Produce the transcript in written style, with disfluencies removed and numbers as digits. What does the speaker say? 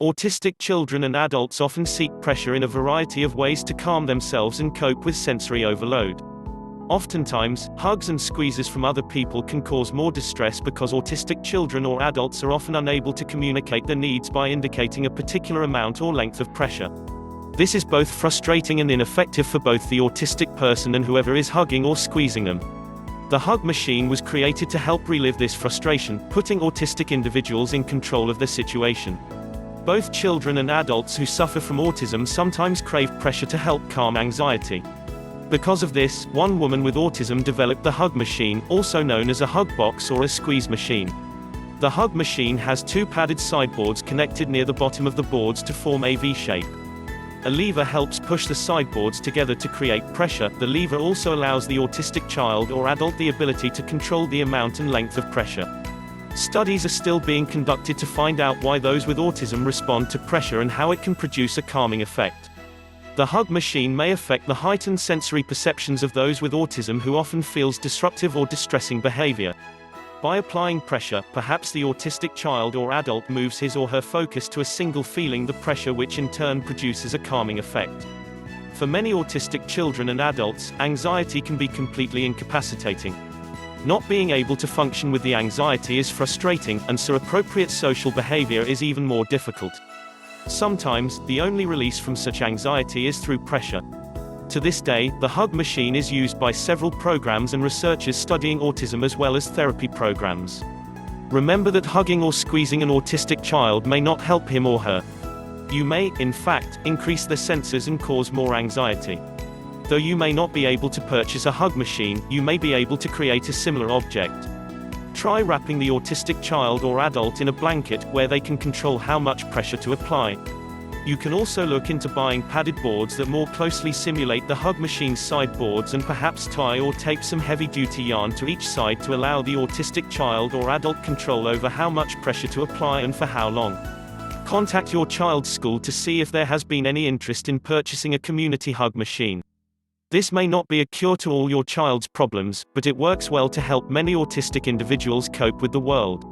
Autistic children and adults often seek pressure in a variety of ways to calm themselves and cope with sensory overload. Oftentimes, hugs and squeezes from other people can cause more distress because autistic children or adults are often unable to communicate their needs by indicating a particular amount or length of pressure. This is both frustrating and ineffective for both the autistic person and whoever is hugging or squeezing them. The hug machine was created to help relieve this frustration, putting autistic individuals in control of their situation. Both children and adults who suffer from autism sometimes crave pressure to help calm anxiety. Because of this, one woman with autism developed the hug machine, also known as a hug box or a squeeze machine. The hug machine has two padded sideboards connected near the bottom of the boards to form a V shape. A lever helps push the sideboards together to create pressure. The lever also allows the autistic child or adult the ability to control the amount and length of pressure. Studies are still being conducted to find out why those with autism respond to pressure and how it can produce a calming effect. The hug machine may affect the heightened sensory perceptions of those with autism who often feels disruptive or distressing behavior. By applying pressure, perhaps the autistic child or adult moves his or her focus to a single feeling the pressure, which in turn produces a calming effect. For many autistic children and adults, anxiety can be completely incapacitating. Not being able to function with the anxiety is frustrating, and so appropriate social behavior is even more difficult. Sometimes, the only release from such anxiety is through pressure. To this day, the hug machine is used by several programs and researchers studying autism as well as therapy programs. Remember that hugging or squeezing an autistic child may not help him or her. You may, in fact, increase their senses and cause more anxiety. Though you may not be able to purchase a hug machine, you may be able to create a similar object. Try wrapping the autistic child or adult in a blanket, where they can control how much pressure to apply. You can also look into buying padded boards that more closely simulate the hug machine's sideboards, and perhaps tie or tape some heavy-duty yarn to each side to allow the autistic child or adult control over how much pressure to apply and for how long. Contact your child's school to see if there has been any interest in purchasing a community hug machine. This may not be a cure to all your child's problems, but it works well to help many autistic individuals cope with the world.